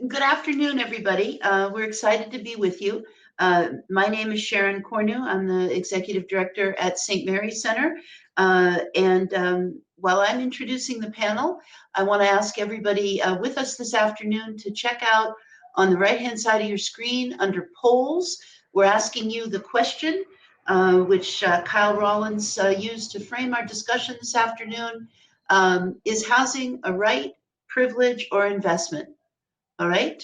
Good afternoon, everybody. We're excited to be with you. My name is Sharon Cornu. I'm the Executive Director at St. Mary's Center. While I'm introducing the panel, I want to ask everybody with us this afternoon to check out on the right-hand side of your screen under polls. We're asking you the question, which Kyle Rawlins used to frame our discussion this afternoon. Is housing a right, privilege, or investment? All right.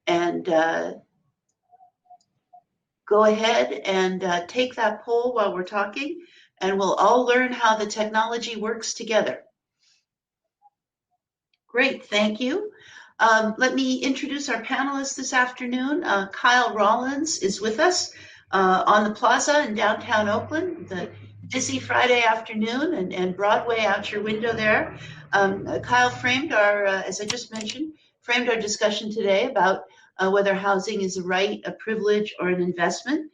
And go ahead and take that poll while we're talking, and we'll all learn how the technology works together. Great, thank you. Let me introduce our panelists this afternoon. Kyle Rawlins is with us on the plaza in downtown Oakland, the busy Friday afternoon, and Broadway out your window there. Kyle framed our, as I just mentioned, framed our discussion today about whether housing is a right, a privilege, or an investment.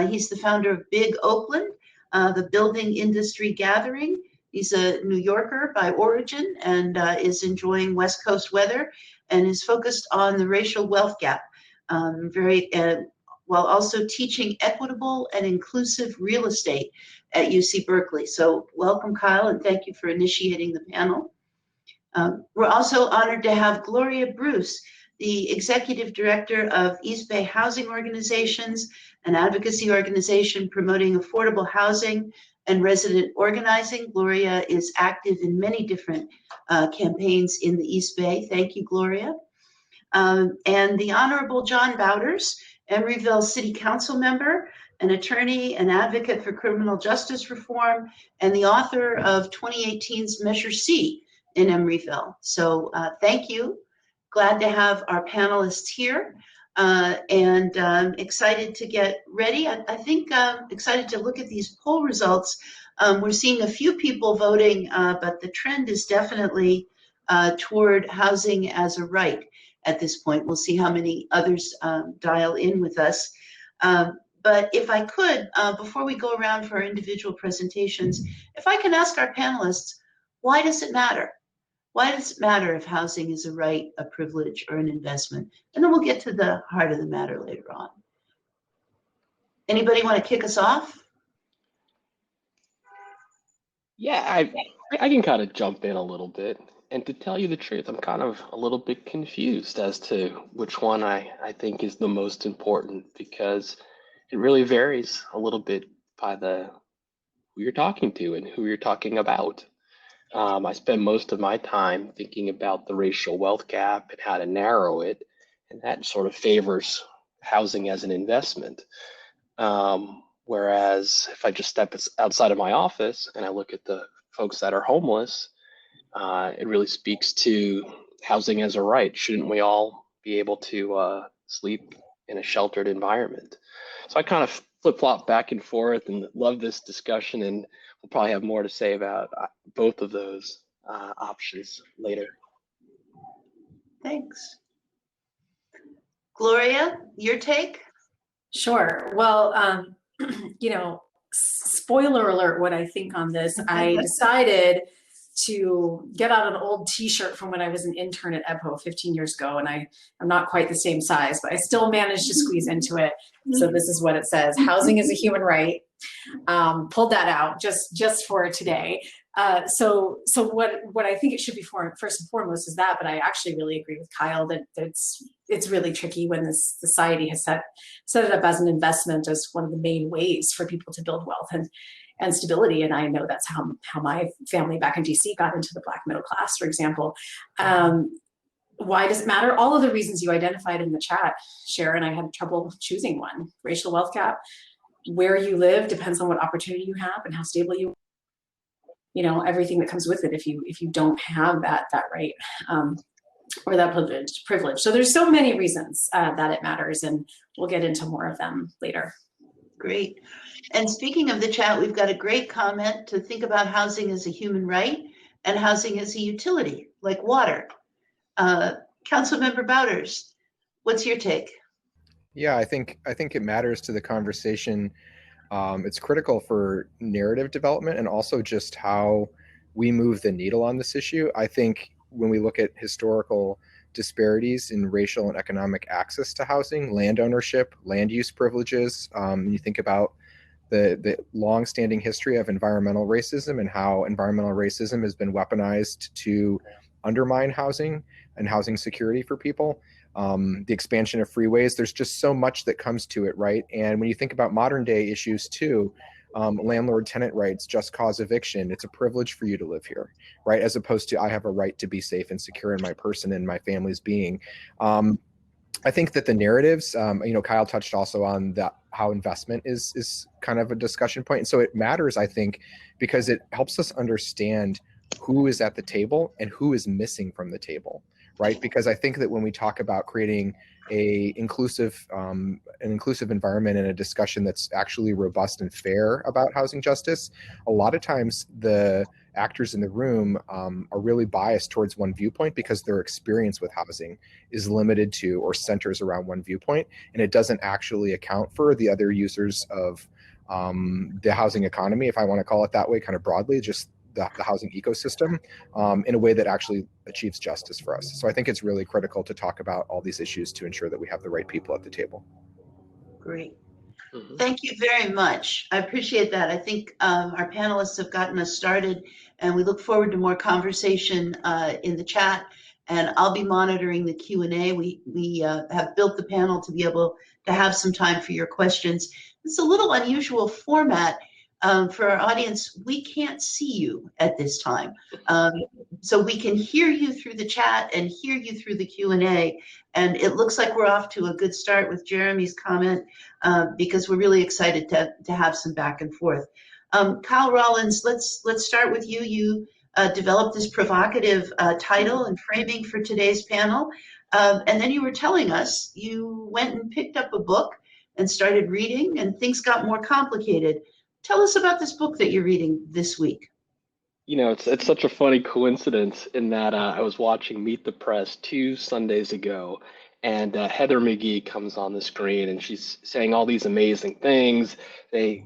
He's the founder of Big Oakland, the building industry gathering. He's a New Yorker by origin and is enjoying West Coast weather and is focused on the racial wealth gap, while also teaching equitable and inclusive real estate at UC Berkeley. So welcome, Kyle, and thank you for initiating the panel. We're also honored to have Gloria Bruce, the Executive Director of East Bay Housing Organizations, an advocacy organization promoting affordable housing and resident organizing. Gloria is active in many different campaigns in the East Bay. Thank you, Gloria. And the Honorable John Bauters, Emeryville City Council member, an attorney and advocate for criminal justice reform, and the author of 2018's Measure C in Emeryville. So thank you. Glad to have our panelists here and excited to get ready. I think excited to look at these poll results. We're seeing a few people voting, but the trend is definitely toward housing as a right at this point. We'll see how many others dial in with us. But if I could, before we go around for our individual presentations, if I can ask our panelists, why does it matter? Why does it matter if housing is a right, a privilege, or an investment? And then we'll get to the heart of the matter later on. Anybody want to kick us off? Yeah, I can kind of jump in a little bit. And to tell you the truth, I'm kind of a little bit confused as to which one I think is the most important, because it really varies a little bit by who you're talking to and who you're talking about. I spend most of my time thinking about the racial wealth gap and how to narrow it, and that sort of favors housing as an investment. Whereas if I just step outside of my office and I look at the folks that are homeless, it really speaks to housing as a right. Shouldn't we all be able to sleep in a sheltered environment? So I kind of flip-flop back and forth and love this discussion, and we'll probably have more to say about both of those options later. Thanks. Gloria, your take? Sure. Well, you know, spoiler alert, what I think on this, I decided to get out an old t-shirt from when I was an intern at EBHO 15 years ago, and I'm not quite the same size, but I still managed to squeeze into it. So this is what it says: housing is a human right. Pulled that out just for today. So what I think it should be for, first and foremost, is that, but I actually really agree with Kyle that it's really tricky when this society has set it up as an investment, as one of the main ways for people to build wealth and stability. And I know that's how my family back in DC got into the Black middle class, for example. Why does it matter? All of the reasons you identified in the chat, Sharon. I had trouble choosing one. Racial wealth gap. Where you live depends on what opportunity you have and how stable you are. You know, everything that comes with it if you don't have that right or that privilege. So there's so many reasons that it matters, and we'll get into more of them later. Great. And speaking of the chat, we've got a great comment to think about housing as a human right and housing as a utility, like water. Councilmember Bauters, what's your take? Yeah, I think it matters to the conversation. It's critical for narrative development and also just how we move the needle on this issue. I think when we look at historical disparities in racial and economic access to housing, land ownership, land use privileges. You think about the long-standing history of environmental racism and how environmental racism has been weaponized to undermine housing and housing security for people. The expansion of freeways, there's just so much that comes to it, right? And when you think about modern day issues too, landlord-tenant rights, just cause eviction, it's a privilege for you to live here, right? As opposed to I have a right to be safe and secure in my person and my family's being. I think that the narratives, Kyle touched also on that, how investment is kind of a discussion point. And so it matters, I think, because it helps us understand who is at the table and who is missing from the table, right? Because I think that when we talk about creating an inclusive environment and a discussion that's actually robust and fair about housing justice, a lot of times the actors in the room are really biased towards one viewpoint because their experience with housing is limited to or centers around one viewpoint, and it doesn't actually account for the other users of the housing economy, if I want to call it that way, kind of broadly, just the housing ecosystem in a way that actually achieves justice for us. So I think it's really critical to talk about all these issues to ensure that we have the right people at the table. Great. Thank you very much. I appreciate that. I think our panelists have gotten us started, and we look forward to more conversation in the chat. And I'll be monitoring the Q&A. We have built the panel to be able to have some time for your questions. It's a little unusual format for our audience. We can't see you at this time. So we can hear you through the chat and hear you through the Q&A. And it looks like we're off to a good start with Jeremy's comment because we're really excited to have some back and forth. Kyle Rawlins, let's start with you. You developed this provocative title and framing for today's panel. And then you were telling us you went and picked up a book and started reading, and things got more complicated. Tell us about this book that you're reading this week. You know, it's such a funny coincidence in that I was watching Meet the Press 2 Sundays ago, and Heather McGhee comes on the screen, and she's saying all these amazing things. They,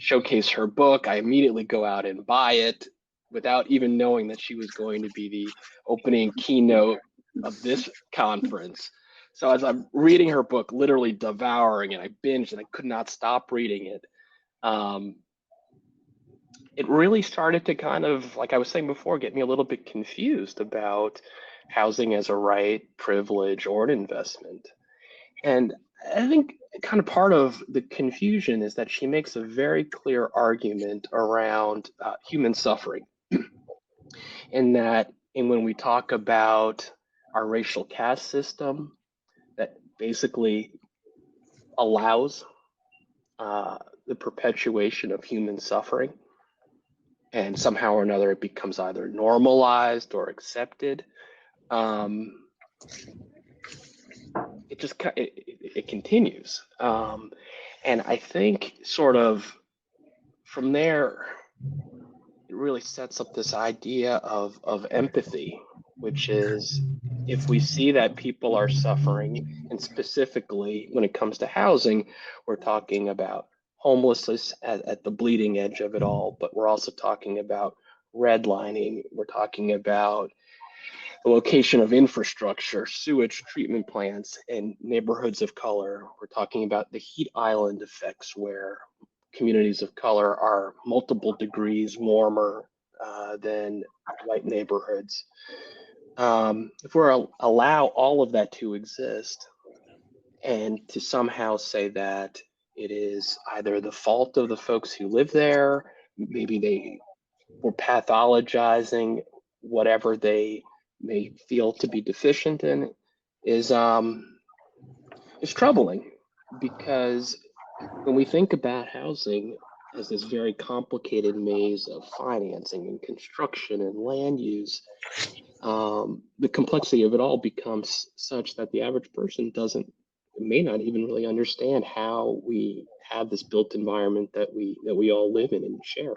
showcase her book. I immediately go out and buy it without even knowing that she was going to be the opening keynote of this conference. So as I'm reading her book, literally devouring it, I binged and I could not stop reading it. It really started to kind of, like I was saying before, get me a little bit confused about housing as a right, privilege, or an investment. And I think kind of part of the confusion is that she makes a very clear argument around human suffering. And when we talk about our racial caste system that basically allows the perpetuation of human suffering, and somehow or another it becomes either normalized or accepted. It continues. And I think sort of from there, it really sets up this idea of empathy, which is if we see that people are suffering, and specifically when it comes to housing, we're talking about homelessness at the bleeding edge of it all, but we're also talking about redlining. We're talking about the location of infrastructure, sewage treatment plants in neighborhoods of color. We're talking about the heat island effects where communities of color are multiple degrees warmer than white neighborhoods. If we allow all of that to exist and to somehow say that it is either the fault of the folks who live there, maybe they were pathologizing whatever they may feel to be deficient in, is troubling, because when we think about housing as this very complicated maze of financing and construction and land use, the complexity of it all becomes such that the average person may not even really understand how we have this built environment that we all live in and share.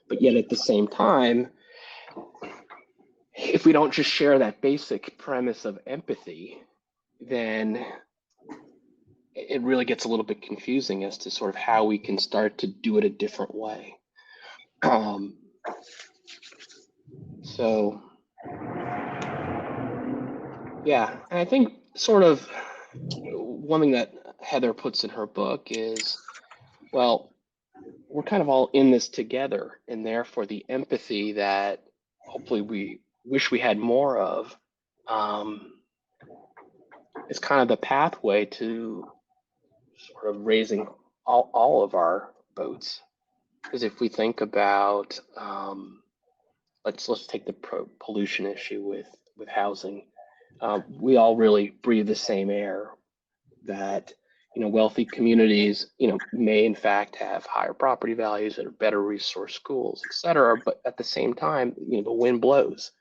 But yet at the same time, if we don't just share that basic premise of empathy, then it really gets a little bit confusing as to sort of how we can start to do it a different way. So Yeah, and I think sort of one thing that Heather puts in her book is, well, we're kind of all in this together, and therefore the empathy that hopefully we wish we had more of is kind of the pathway to sort of raising all of our boats. Because if we think about, let's take the pollution issue with housing. We all really breathe the same air. That wealthy communities may in fact have higher property values that are better resource schools, et cetera. But at the same time, the wind blows,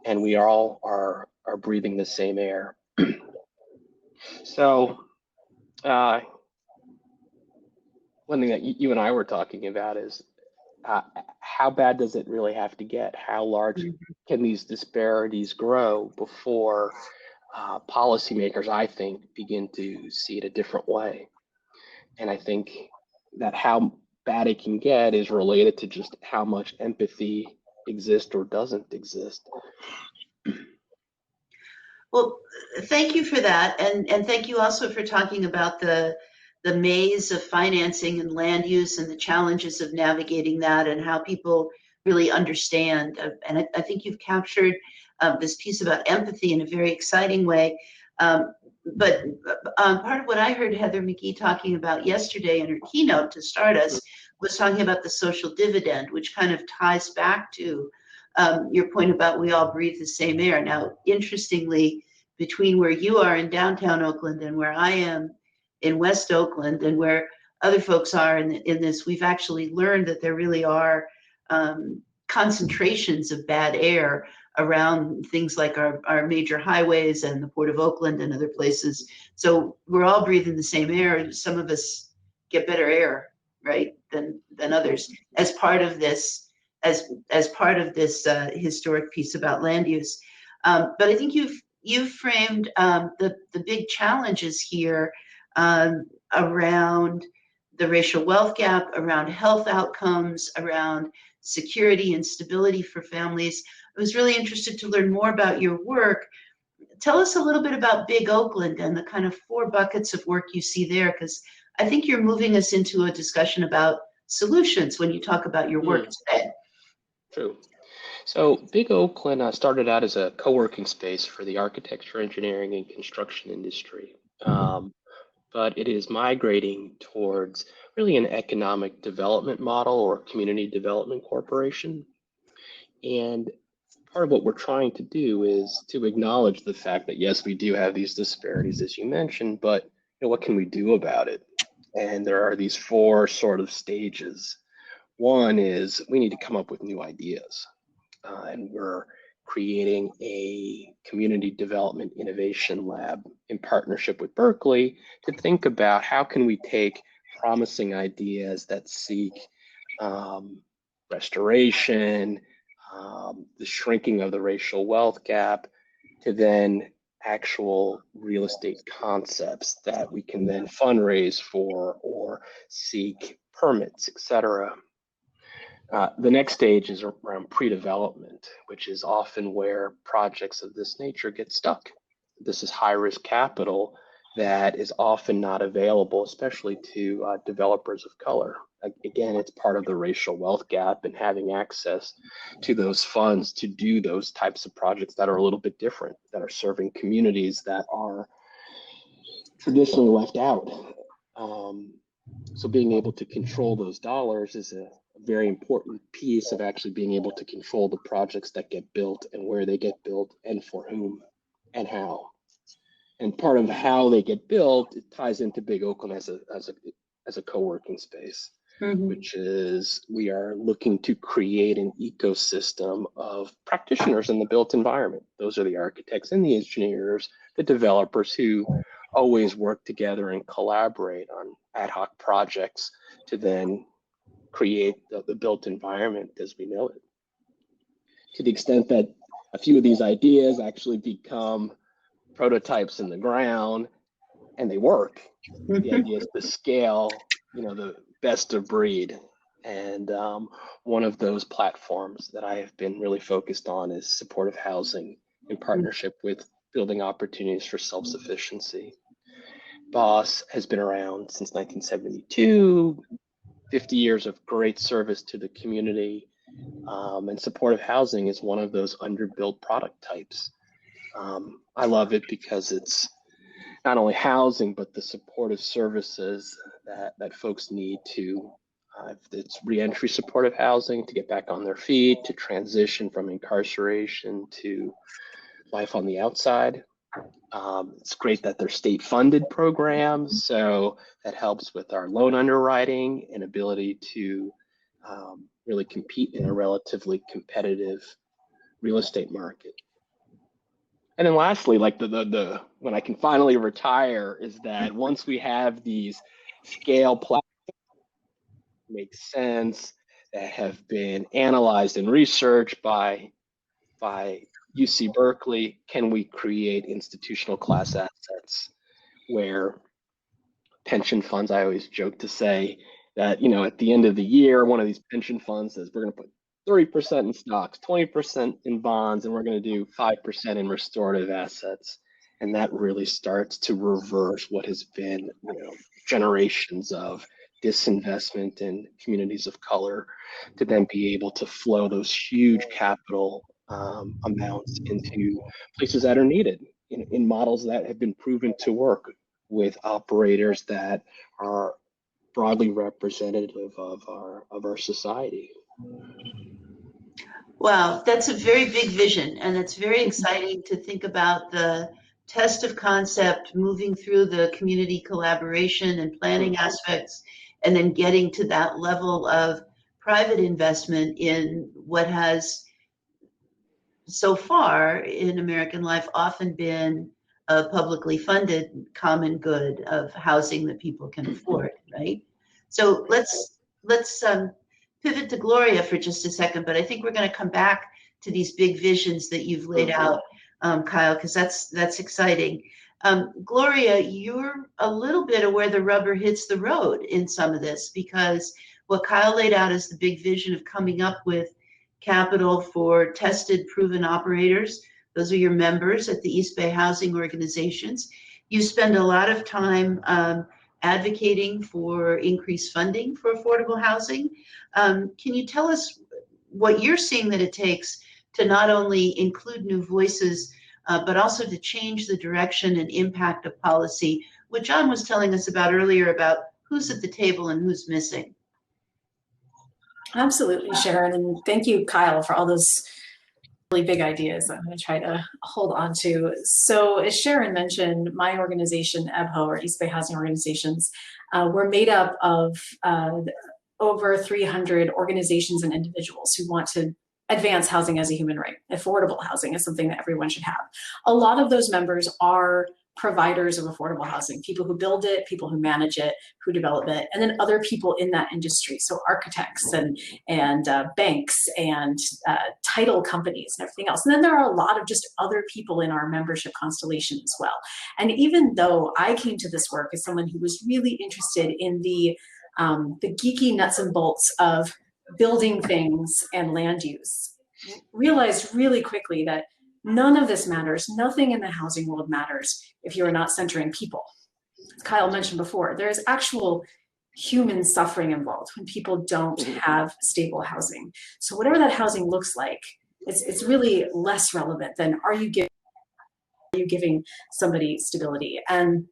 and we all are breathing the same air. So one thing that you and I were talking about is how bad does it really have to get? How large can these disparities grow before policymakers, I think, begin to see it a different way? And I think that how bad it can get is related to just how much empathy exists or doesn't exist. Well, thank you for that. And thank you also for talking about the maze of financing and land use and the challenges of navigating that and how people really understand. And I think you've captured this piece about empathy in a very exciting way. But part of what I heard Heather McGee talking about yesterday in her keynote to start us was talking about the social dividend, which kind of ties back to your point about we all breathe the same air. Now, interestingly, between where you are in downtown Oakland and where I am in West Oakland and where other folks are in this, we've actually learned that there really are concentrations of bad air around things like our major highways and the Port of Oakland and other places. So we're all breathing the same air. Some of us get better air, right, than others as part of this, as part of this historic piece about land use. But I think you've framed the big challenges here around the racial wealth gap, around health outcomes, around security and stability for families. I was really interested to learn more about your work. Tell us a little bit about Big Oakland and the kind of 4 buckets of work you see there, because I think you're moving us into a discussion about solutions when you talk about your work today. True. So Big Oakland started out as a co-working space for the architecture, engineering, and construction industry. But it is migrating towards really an economic development model or community development corporation. And part of what we're trying to do is to acknowledge the fact that, yes, we do have these disparities, as you mentioned, but what can we do about it? And there are these 4 sort of stages. One is we need to come up with new ideas. And we're creating a community development innovation lab in partnership with Berkeley to think about how can we take promising ideas that seek restoration, the shrinking of the racial wealth gap, to then actual real estate concepts that we can then fundraise for or seek permits, etc. The next stage is around pre-development, which is often where projects of this nature get stuck. This is high-risk capital that is often not available, especially to developers of color. Again, it's part of the racial wealth gap and having access to those funds to do those types of projects that are a little bit different, that are serving communities that are traditionally left out. So being able to control those dollars is a very important piece of actually being able to control the projects that get built and where they get built and for whom and how. And part of how they get built, it ties into Big Oakland as a co-working space, which is we are looking to create an ecosystem of practitioners in the built environment. Those are the architects and the engineers, the developers who always work together and collaborate on ad hoc projects to then create the built environment as we know it. To the extent that a few of these ideas actually become prototypes in the ground and they work, the idea is to scale, the best of breed. And one of those platforms that I have been really focused on is supportive housing in partnership with building opportunities for self-sufficiency. BOSS has been around since 1972, 50 years of great service to the community, and supportive housing is one of those underbuilt product types. I love it because it's not only housing, but the supportive services that folks need to, it's reentry supportive housing to get back on their feet, to transition from incarceration to life on the outside. It's great that they're state-funded programs, so that helps with our loan underwriting and ability to really compete in a relatively competitive real estate market. And then lastly, like the when I can finally retire is that once we have these scale platforms that make sense, that have been analyzed and researched by UC Berkeley, can we create institutional class assets where pension funds, I always joke to say that, you know, at the end of the year, one of these pension funds says, we're going to put 30% in stocks, 20% in bonds, and we're going to do 5% in restorative assets. And that really starts to reverse what has been, you know, generations of disinvestment in communities of color, to then be able to flow those huge capital amounts into places that are needed in models that have been proven to work with operators that are broadly representative of our society. Wow, that's a very big vision, and it's very exciting to think about the test of concept moving through the community collaboration and planning aspects, and then getting to that level of private investment in what has so far in American life often been a publicly funded common good of housing that people can afford, right? So let's pivot to Gloria for just a second, but I think we're going to come back to these big visions that you've laid out, Kyle, because that's exciting. Gloria, you're a little bit of where the rubber hits the road in some of this, because what Kyle laid out is the big vision of coming up with capital for tested, proven operators. Those are your members at the East Bay housing organizations. You spend a lot of time advocating for increased funding for affordable housing. Can you tell us what you're seeing that it takes to not only include new voices, but also to change the direction and impact of policy, what John was telling us about earlier about who's at the table and who's missing? Absolutely, Sharon, and thank you, Kyle, for all those really big ideas I'm going to try to hold on to. So as Sharon mentioned, my organization, EBHO, or East Bay Housing Organizations, we're made up of over 300 organizations and individuals who want to advance housing as a human right. Affordable housing is something that everyone should have. A lot of those members are providers of affordable housing, people who build it, people who manage it, who develop it, and then other people in that industry. So architects and banks and title companies and everything else. And then there are a lot of just other people in our membership constellation as well. And even though I came to this work as someone who was really interested in the geeky nuts and bolts of building things and land use, realized really quickly that none of this matters. Nothing in the housing world matters if you are not centering people. As Kyle mentioned before, there is actual human suffering involved when people don't have stable housing. So whatever that housing looks like, it's really less relevant than are you giving somebody stability? And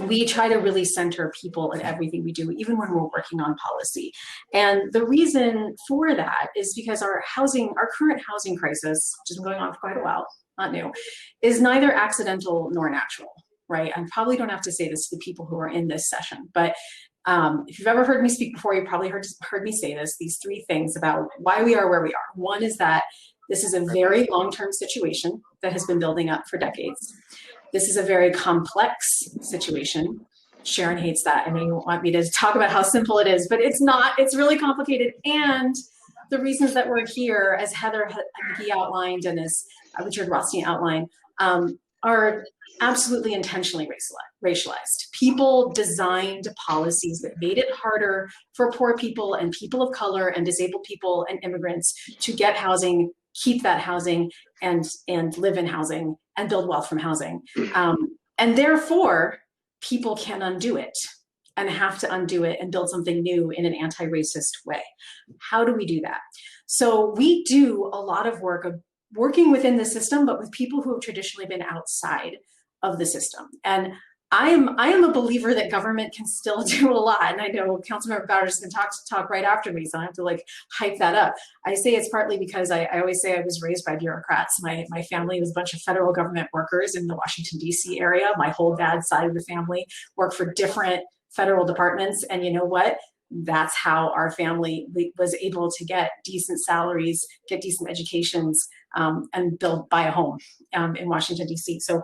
we try to really center people in everything we do, even when we're working on policy. And the reason for that is because our current housing crisis, which has been going on for quite a while, not new, is neither accidental nor natural, right? I probably don't have to say this to the people who are in this session, but if you've ever heard me speak before, you probably heard me say this, these three things about why we are where we are. One is that this is a very long-term situation that has been building up for decades. This is a very complex situation. Sharon hates that. I know you want me to talk about how simple it is, but it's not. It's really complicated. And the reasons that we're here, as Heather McGee outlined and as Richard Rothstein outlined, are absolutely intentionally racialized. People designed policies that made it harder for poor people and people of color and disabled people and immigrants to get housing, keep that housing and live in housing and build wealth from housing. And therefore, people can undo it and have to undo it and build something new in an anti-racist way. How do we do that? So we do a lot of work of working within the system, but with people who have traditionally been outside of the system. And I am a believer that government can still do a lot. And I know Councilmember Bauters is going to talk right after me, so I have to like hype that up. I say it's partly because I always say I was raised by bureaucrats. My family was a bunch of federal government workers in the Washington, D.C. area. My whole dad's side of the family worked for different federal departments. And you know what? That's how our family was able to get decent salaries, get decent educations, and buy a home in Washington, D.C. So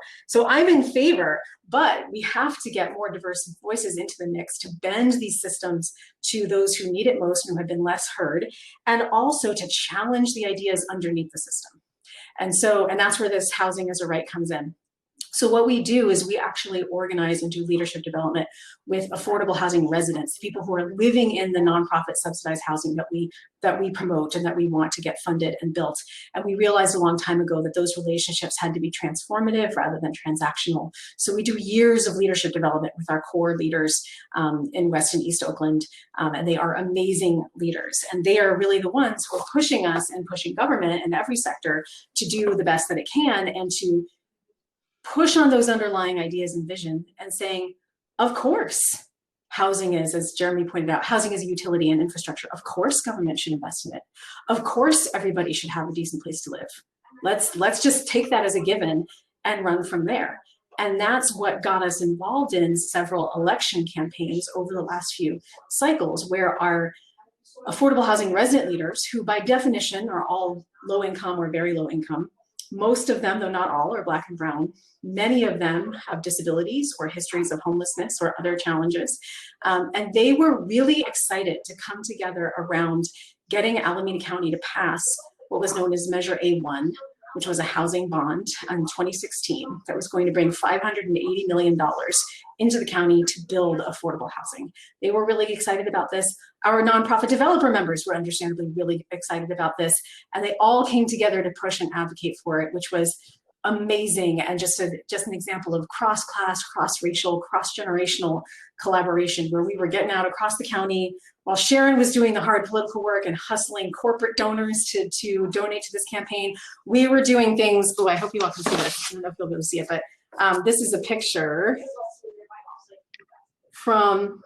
I'm in favor, but we have to get more diverse voices into the mix to bend these systems to those who need it most and who have been less heard, and also to challenge the ideas underneath the system. And that's where this housing as a right comes in. So what we do is we actually organize and do leadership development with affordable housing residents, people who are living in the nonprofit subsidized housing that we promote and that we want to get funded and built. And we realized a long time ago that those relationships had to be transformative rather than transactional. So we do years of leadership development with our core leaders in West and East Oakland, and they are amazing leaders. And they are really the ones who are pushing us and pushing government in every sector to do the best that it can and to push on those underlying ideas and vision and saying, of course, housing is, as Jeremy pointed out, housing is a utility and infrastructure. Of course, government should invest in it. Of course, everybody should have a decent place to live. Let's just take that as a given and run from there. And that's what got us involved in several election campaigns over the last few cycles, where our affordable housing resident leaders, who by definition are all low income or very low income, most of them, though not all, are Black and brown. Many of them have disabilities or histories of homelessness or other challenges. And they were really excited to come together around getting Alameda County to pass what was known as Measure A1, which was a housing bond in 2016 that was going to bring $580 million into the county to build affordable housing. They were really excited about this. Our nonprofit developer members were understandably really excited about this, and they all came together to push and advocate for it, which was amazing, and just an example of cross-class, cross-racial, cross-generational collaboration, where we were getting out across the county while Sharon was doing the hard political work and hustling corporate donors to donate to this campaign. We were doing things. Oh, I hope you all can see this. I don't know if you'll be able to see it, but this is a picture from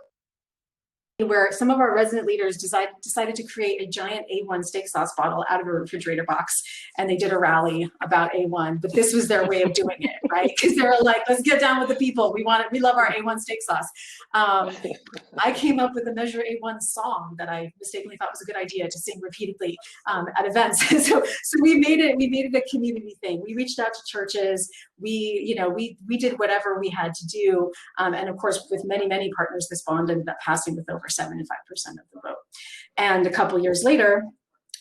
where some of our resident leaders decided to create a giant A1 steak sauce bottle out of a refrigerator box, and they did a rally about A1, but this was their way of doing it, right? Because they were like, let's get down with the people. We love our A1 steak sauce. I came up with the Measure A1 song that I mistakenly thought was a good idea to sing repeatedly at events. so we made it a community thing. We reached out to churches. We did whatever we had to do. And of course, with many, many partners, this bond ended up passing with over 75% of the vote. And a couple years later,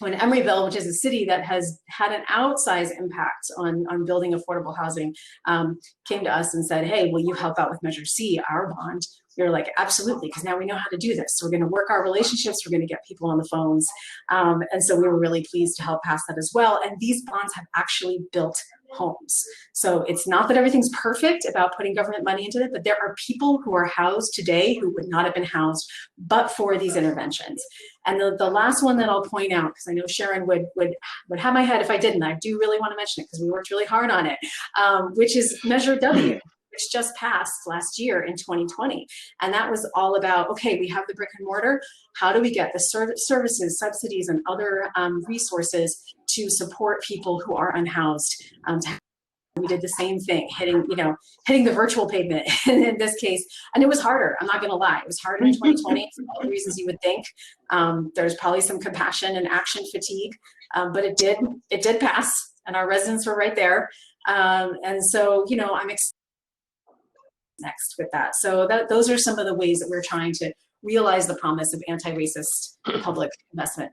when Emeryville, which is a city that has had an outsized impact on building affordable housing, came to us and said, hey, will you help out with Measure C, our bond? We were like, absolutely, because now we know how to do this. So we're going to work our relationships. We're going to get people on the phones. And so we were really pleased to help pass that as well. And these bonds have actually built homes. So it's not that everything's perfect about putting government money into it, but there are people who are housed today who would not have been housed but for these interventions. And the last one that I'll point out, because I know Sharon would have my head if I didn't, I do really want to mention it because we worked really hard on it, which is Measure W, which just passed last year in 2020. And that was all about, okay, we have the brick and mortar. How do we get the services, subsidies, and other resources to support people who are unhoused? We did the same thing, hitting the virtual pavement in this case. And it was harder, I'm not gonna lie. It was harder in 2020 for all the reasons you would think. There's probably some compassion and action fatigue, but it did pass, and our residents were right there. And so, I'm excited next with that. So those are some of the ways that we're trying to realize the promise of anti-racist public investment.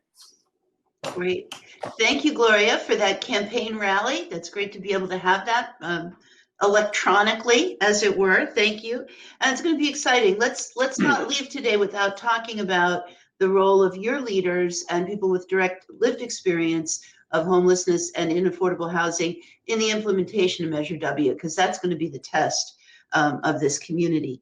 Great. Thank you, Gloria, for that campaign rally. That's great to be able to have that electronically, as it were. Thank you. And it's going to be exciting. Let's not leave today without talking about the role of your leaders and people with direct lived experience of homelessness and inaffordable housing in the implementation of Measure W, because that's going to be the test of this community.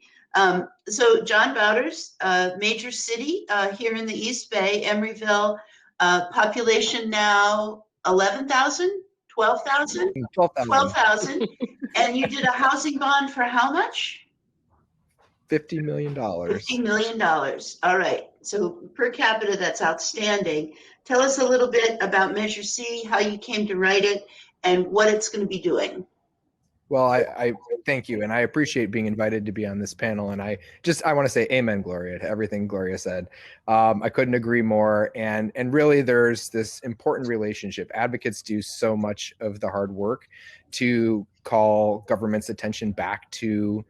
So John Bauters, major city here in the East Bay, Emeryville, population now 11,000, 12,000? 12,000. 12,000. And you did a housing bond for how much? $50 million. $50 million. All right. So per capita, that's outstanding. Tell us a little bit about Measure C, how you came to write it, and what it's going to be doing. Well, I thank you, and I appreciate being invited to be on this panel. And I want to say amen, Gloria, to everything Gloria said. I couldn't agree more. And really, there's this important relationship. Advocates do so much of the hard work to call government's attention back to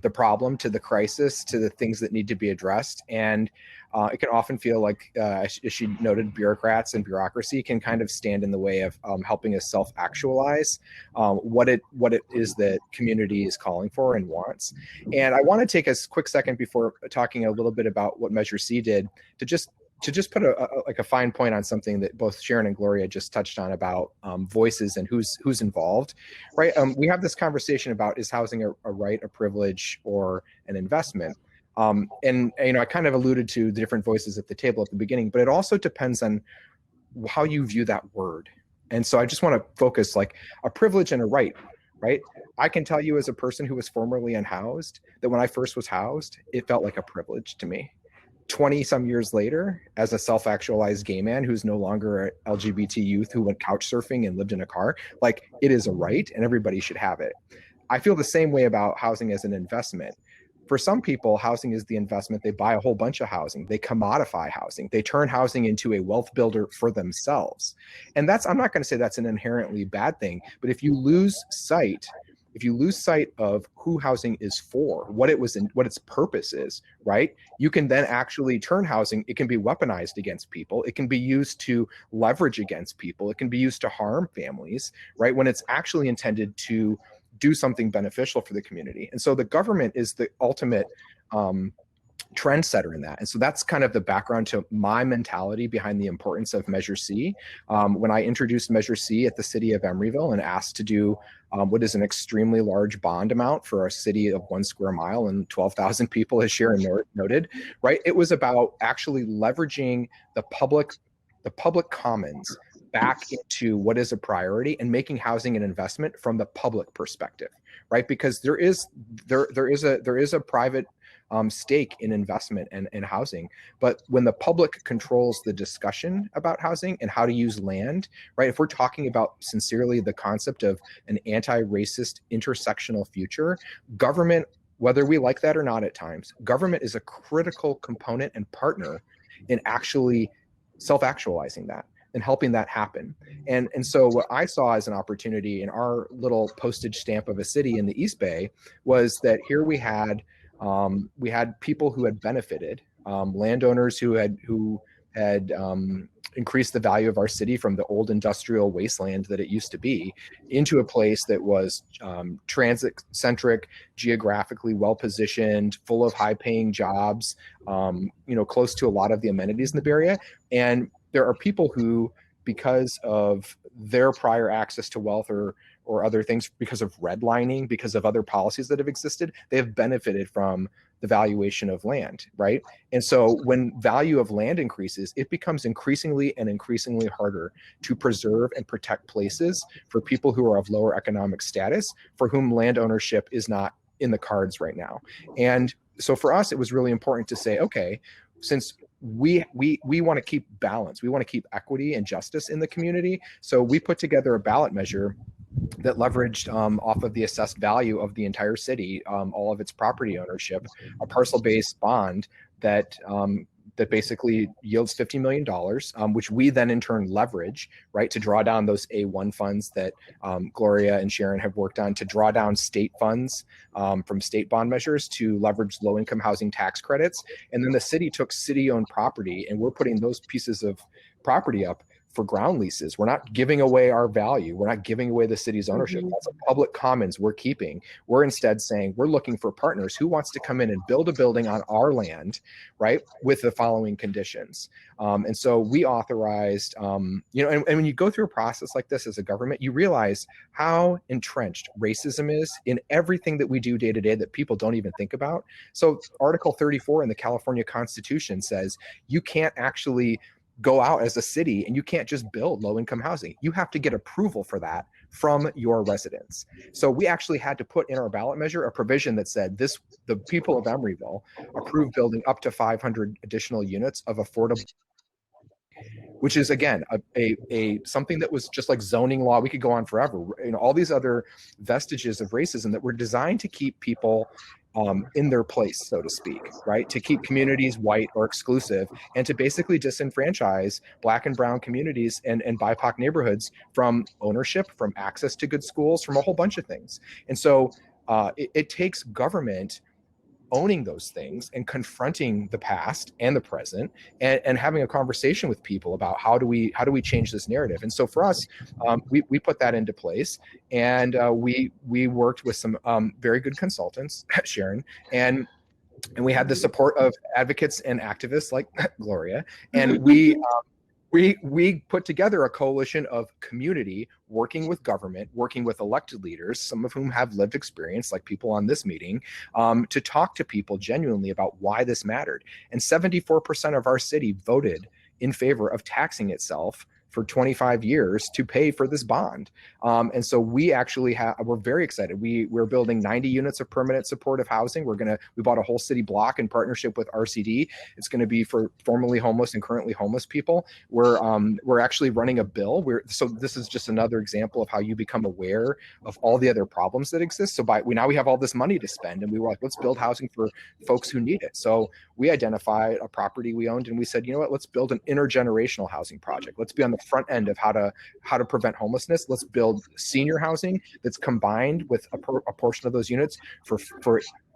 the problem, to the crisis, to the things that need to be addressed. And it can often feel like, as she noted, bureaucrats and bureaucracy can kind of stand in the way of helping us self-actualize what it is that community is calling for and wants. And I want to take a quick second before talking a little bit about what Measure C did to just put a fine point on something that both Sharon and Gloria just touched on about voices and who's involved, right? We have this conversation about, is housing a right, a privilege, or an investment? And I kind of alluded to the different voices at the table at the beginning, but it also depends on how you view that word. And so I just want to focus, like, a privilege and a right? I can tell you, as a person who was formerly unhoused, that when I first was housed, it felt like a privilege to me. 20 some years later, as a self-actualized gay man who's no longer an LGBT youth who went couch surfing and lived in a car, like, it is a right and everybody should have it. I feel the same way about housing as an investment. For some people, housing is the investment. They buy a whole bunch of housing. They commodify housing. They turn housing into a wealth builder for themselves. And I'm not going to say that's an inherently bad thing, but if you lose sight of who housing is for, what its purpose is, right? You can then actually turn housing. It can be weaponized against people. It can be used to leverage against people. It can be used to harm families, right? When it's actually intended to do something beneficial for the community. And so the government is the ultimate trendsetter in that. And so that's kind of the background to my mentality behind the importance of Measure C. When I introduced Measure C at the city of Emeryville and asked to do what is an extremely large bond amount for a city of 1 square mile and 12,000 people, as Sharon noted, right? It was about actually leveraging the public commons back into what is a priority and making housing an investment from the public perspective, right? Because there is a private stake in investment and housing, but when the public controls the discussion about housing and how to use land, right? If we're talking about sincerely the concept of an anti-racist intersectional future, government, whether we like that or not at times, government is a critical component and partner in actually self-actualizing that and helping that happen. And so what I saw as an opportunity in our little postage stamp of a city in the East Bay was that here we had people who had benefited, landowners who had increased the value of our city from the old industrial wasteland that it used to be into a place that was transit-centric, geographically well-positioned, full of high-paying jobs, close to a lot of the amenities in the Bay Area. And there are people who, because of their prior access to wealth or other things, because of redlining, because of other policies that have existed, they have benefited from the valuation of land, right? And so when value of land increases, it becomes increasingly harder to preserve and protect places for people who are of lower economic status, for whom land ownership is not in the cards right now. And so for us, it was really important to say, okay, since we want to keep balance, we want to keep equity and justice in the community, so we put together a ballot measure that leveraged off of the assessed value of the entire city, all of its property ownership, a parcel-based bond that basically yields $50 million, which we then in turn leverage, right, to draw down those A1 funds that Gloria and Sharon have worked on, to draw down state funds from state bond measures to leverage low-income housing tax credits. And then the city took city-owned property, and we're putting those pieces of property up for ground leases. We're not giving away our value. We're not giving away the city's ownership. That's a public commons we're keeping. We're instead saying we're looking for partners who wants to come in and build a building on our land, right, with the following conditions. And so we authorized, and when you go through a process like this as a government, you realize how entrenched racism is in everything that we do day to day that people don't even think about. So Article 34 in the California Constitution says you can't actually go out as a city and you can't just build low-income housing. You have to get approval for that from your residents. So we actually had to put in our ballot measure a provision that said the people of Emeryville approved building up to 500 additional units of affordable, which is again a something that was just like zoning law. We could go on forever. All these other vestiges of racism that were designed to keep people in their place, so to speak, right? To keep communities white or exclusive, and to basically disenfranchise Black and brown communities and BIPOC neighborhoods from ownership, from access to good schools, from a whole bunch of things. And so it takes government owning those things and confronting the past and the present and having a conversation with people about how do we change this narrative. And so for us, we put that into place, and we worked with some very good consultants, Sharon, and we had the support of advocates and activists like Gloria, and we put together a coalition of community working with government, working with elected leaders, some of whom have lived experience, like people on this meeting, to talk to people genuinely about why this mattered. And 74% of our city voted in favor of taxing itself for 25 years to pay for this bond. And so we actually we're very excited. We're building 90 units of permanent supportive housing. We bought a whole city block in partnership with RCD. It's going to be for formerly homeless and currently homeless people. We're actually running a bill. So this is just another example of how you become aware of all the other problems that exist. So now we have all this money to spend, and we were like, let's build housing for folks who need it. So we identified a property we owned, and we said, you know what, let's build an intergenerational housing project. Let's be on the front end of how to prevent homelessness. Let's build senior housing that's combined with a portion of those units for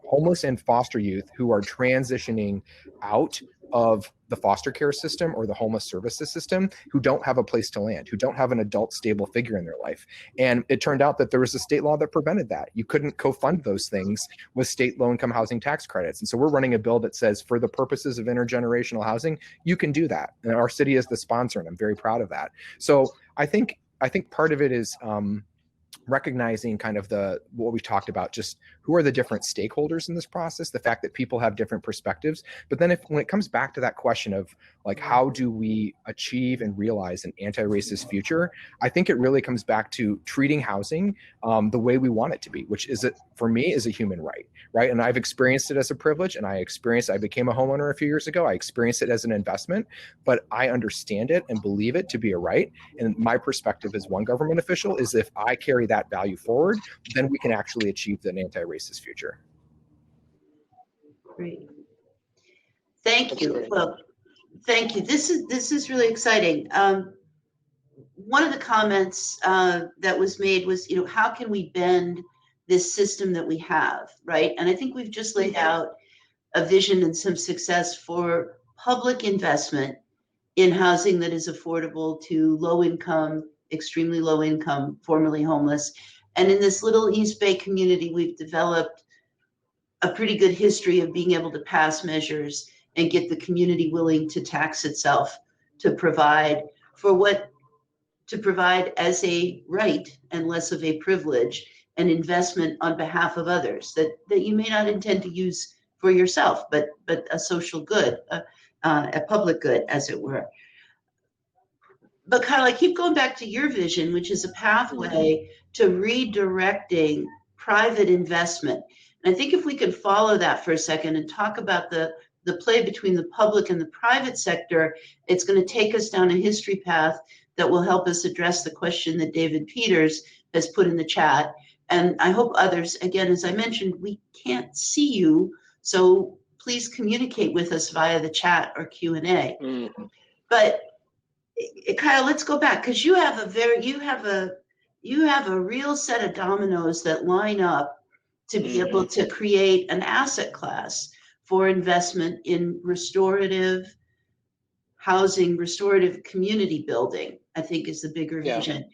homeless and foster youth who are transitioning out of the foster care system or the homeless services system, who don't have a place to land, who don't have an adult stable figure in their life. And it turned out that there was a state law that prevented that. You couldn't co-fund those things with state low-income housing tax credits. And so we're running a bill that says for the purposes of intergenerational housing, you can do that. And our city is the sponsor, and I'm very proud of that. So I think part of it is recognizing kind of what we talked about, just who are the different stakeholders in this process, the fact that people have different perspectives. But then when it comes back to that question of like, how do we achieve and realize an anti-racist future? I think it really comes back to treating housing the way we want it to be, which is, for me, is a human right, right? And I've experienced it as a privilege, and I became a homeowner a few years ago. I experienced it as an investment, but I understand it and believe it to be a right. And my perspective as one government official is, if I carry that value forward, then we can actually achieve an anti-racist future. Great. Thank you. Well, thank you. This is really exciting. One of the comments that was made was, how can we bend this system that we have, right? And I think we've just laid out a vision and some success for public investment in housing that is affordable to low income, extremely low income, formerly homeless. And in this little East Bay community, we've developed a pretty good history of being able to pass measures and get the community willing to tax itself to provide as a right and less of a privilege, an investment on behalf of others that you may not intend to use for yourself, but a social good, a public good, as it were. But Kyle, I keep going back to your vision, which is a pathway to redirecting private investment. And I think if we could follow that for a second and talk about the play between the public and the private sector, it's going to take us down a history path that will help us address the question that David Peters has put in the chat. And I hope others, again, as I mentioned, we can't see you, so please communicate with us via the chat or Q&A. But Kyle, let's go back, because you have a real set of dominoes that line up to be able to create an asset class for investment in restorative housing, restorative community building. I think is the bigger Yeah. vision.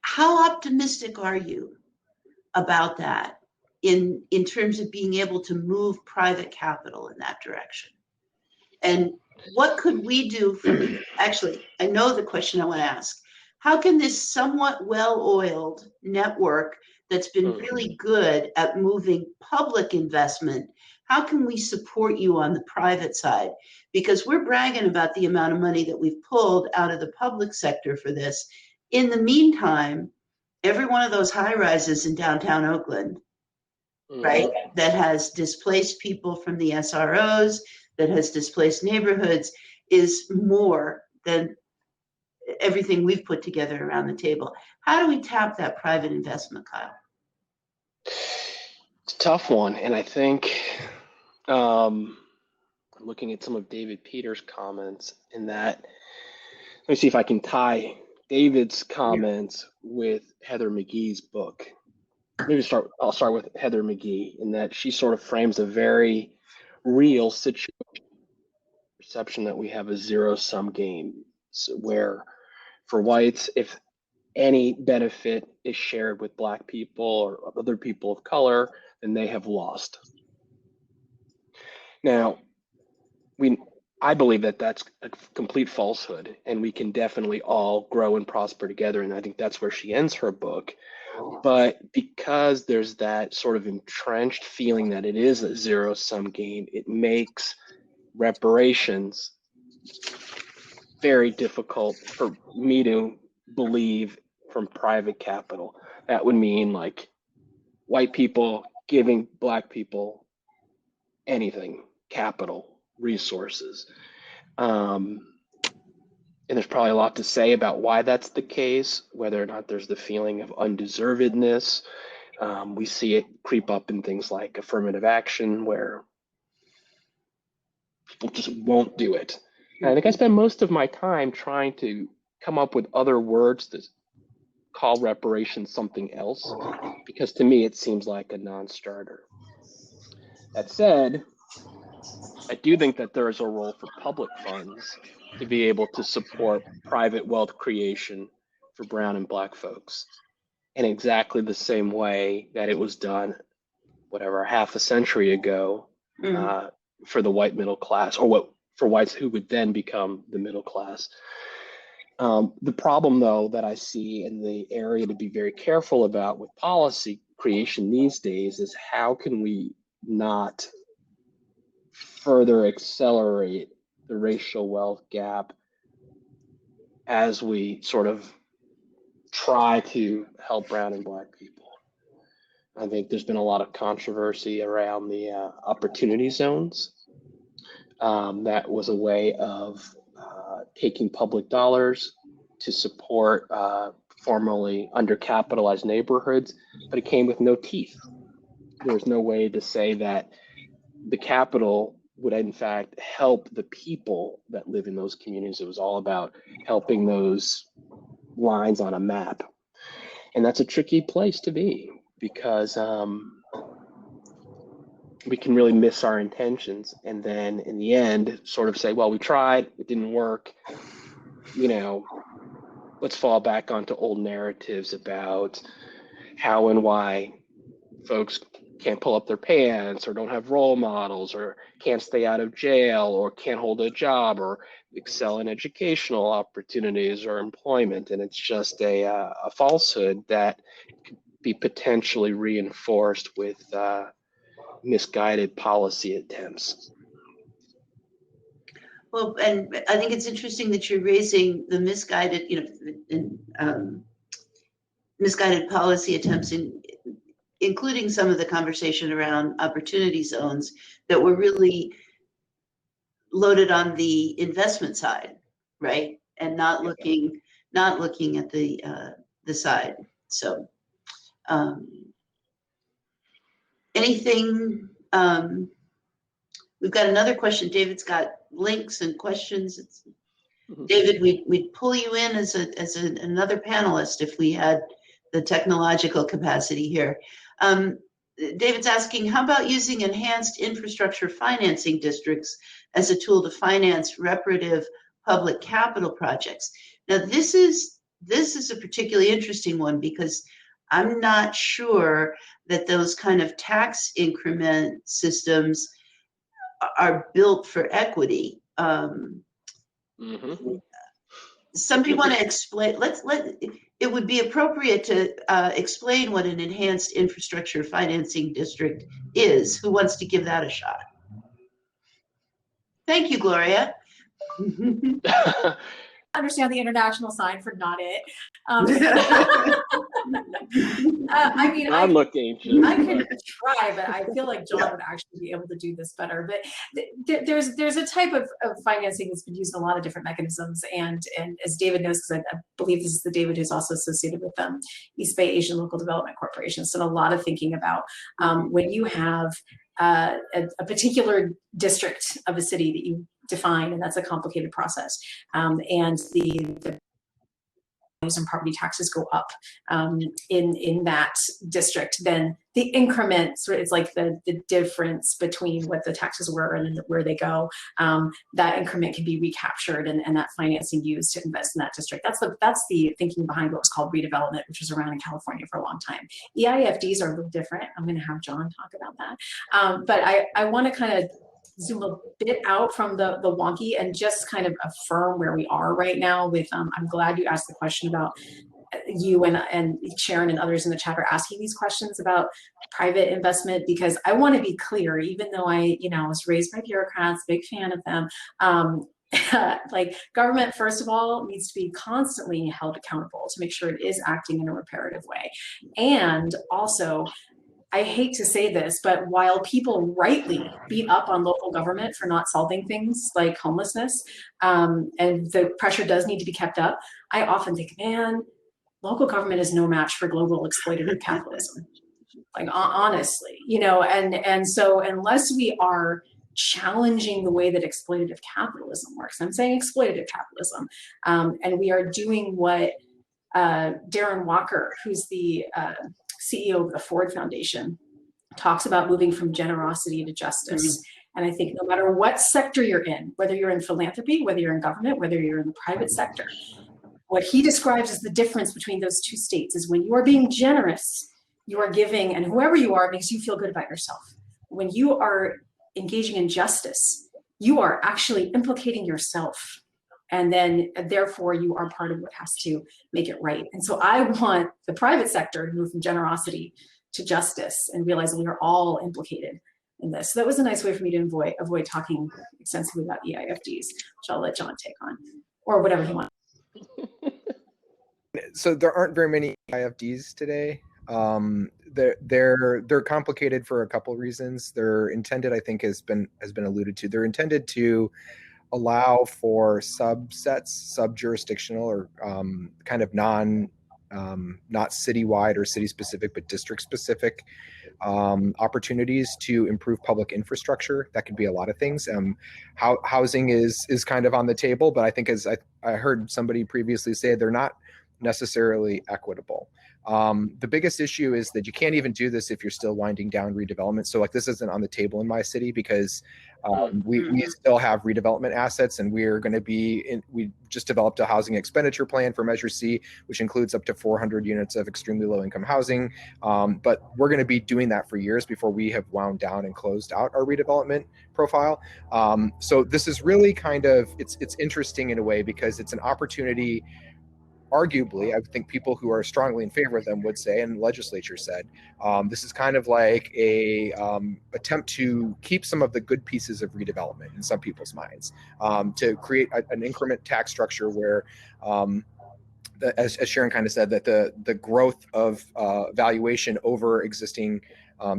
How optimistic are you about that in terms of being able to move private capital in that direction? And what could we do from, actually, I know the question I want to ask. How can this somewhat well-oiled network that's been really good at moving public investment, how can we support you on the private side? Because we're bragging about the amount of money that we've pulled out of the public sector for this. In the meantime, every one of those high rises in downtown Oakland, right, that has displaced people from the SROs, that has displaced neighborhoods, is more than everything we've put together around the table. How do we tap that private investment, Kyle? It's a tough one. And I think looking at some of David Peters' comments in that, let me see if I can tie David's comments with Heather McGee's book. I'll start with Heather McGee in that she sort of frames a very real situation, perception that we have a zero-sum game, where for whites, if any benefit is shared with Black people or other people of color, then they have lost. Now, I believe that that's a complete falsehood, and we can definitely all grow and prosper together, and I think that's where she ends her book. But because there's that sort of entrenched feeling that it is a zero-sum game, it makes reparations very difficult for me to believe from private capital. That would mean like white people giving Black people anything, capital, resources. And there's probably a lot to say about why that's the case, whether or not there's the feeling of undeservedness. We see it creep up in things like affirmative action, where people just won't do it. And I think I spend most of my time trying to come up with other words that call reparations something else, because to me it seems like a non-starter. That said, I do think that there is a role for public funds to be able to support private wealth creation for Brown and Black folks in exactly the same way that it was done, whatever, half a century ago for the white middle class, or for whites who would then become the middle class. The problem, though, that I see in the area to be very careful about with policy creation these days is how can we not further accelerate the racial wealth gap as we sort of try to help Brown and Black people. I think there's been a lot of controversy around the opportunity zones. That was a way of taking public dollars to support formerly undercapitalized neighborhoods, but it came with no teeth. There was no way to say that the capital would in fact help the people that live in those communities. It was all about helping those lines on a map. And that's a tricky place to be, because we can really miss our intentions and then in the end sort of say, well, we tried, it didn't work, let's fall back onto old narratives about how and why folks can't pull up their pants or don't have role models or can't stay out of jail or can't hold a job or excel in educational opportunities or employment. And it's just a falsehood that could be potentially reinforced with misguided policy attempts. Well, and I think it's interesting that you're raising the misguided, misguided policy attempts, including some of the conversation around opportunity zones that were really loaded on the investment side, right, and not looking at the side. So, anything? We've got another question. David's got links and questions. David, we'd pull you in as another panelist if we had the technological capacity here. David's asking, how about using enhanced infrastructure financing districts as a tool to finance reparative public capital projects? Now, this is a particularly interesting one because I'm not sure that those kind of tax increment systems are built for equity. Somebody want to explain? It would be appropriate to explain what an enhanced infrastructure financing district is. Who wants to give that a shot? Thank you, Gloria. Understand the international sign for not it. I mean, I look ancient. I could try, but I feel like John would actually be able to do this better. But there's a type of financing that's been used in a lot of different mechanisms, and as David knows, because I believe this is the David who's also associated with East Bay Asian Local Development Corporation. So a lot of thinking about when you have a particular district of a city that you define, and that's a complicated process, and the and property taxes go up in that district, then the increment, so it's like the difference between what the taxes were and where they go, that increment can be recaptured and that financing used to invest in that district. That's the thinking behind what was called redevelopment, which was around in California for a long time. EIFDs are a little different. I'm going to have John talk about that. But I want to kind of zoom a bit out from the wonky and just kind of affirm where we are right now with, I'm glad you asked the question about you and Sharon and others in the chat are asking these questions about private investment, because I want to be clear, even though I, was raised by bureaucrats, big fan of them, like government, first of all, needs to be constantly held accountable to make sure it is acting in a reparative way. And also, I hate to say this, but while people rightly beat up on local government for not solving things like homelessness, and the pressure does need to be kept up, I often think, man, local government is no match for global exploitative capitalism. Like honestly, and so unless we are challenging the way that exploitative capitalism works, I'm saying exploitative capitalism, and we are doing what Darren Walker, who's the CEO of the Ford Foundation, talks about, moving from generosity to justice. And I think no matter what sector you're in, whether you're in philanthropy, whether you're in government, whether you're in the private sector, what he describes as the difference between those two states is when you are being generous, you are giving, and whoever you are, it makes you feel good about yourself. When you are engaging in justice, you are actually implicating yourself. And then therefore you are part of what has to make it right. And so I want the private sector to move from generosity to justice and realize that we are all implicated in this. So that was a nice way for me to avoid talking extensively about EIFDs, which I'll let John take on, or whatever he wants. So there aren't very many EIFDs today. They're complicated for a couple reasons. They're intended, I think, has been alluded to. They're intended to allow for subsets, sub-jurisdictional, or kind of not citywide or city-specific, but district-specific opportunities to improve public infrastructure. That could be a lot of things. Housing is kind of on the table, but I think, as I heard somebody previously say, they're not necessarily equitable. The biggest issue is that you can't even do this if you're still winding down redevelopment. So like this isn't on the table in my city because we still have redevelopment assets, and we're going to be we just developed a housing expenditure plan for Measure C, which includes up to 400 units of extremely low income housing. But we're going to be doing that for years before we have wound down and closed out our redevelopment profile. So this is really kind of, it's interesting in a way because it's an opportunity. Arguably, I think people who are strongly in favor of them would say, and the legislature said, this is kind of like a attempt to keep some of the good pieces of redevelopment in some people's minds, to create an increment tax structure where, as Sharon kind of said, that the growth of valuation over existing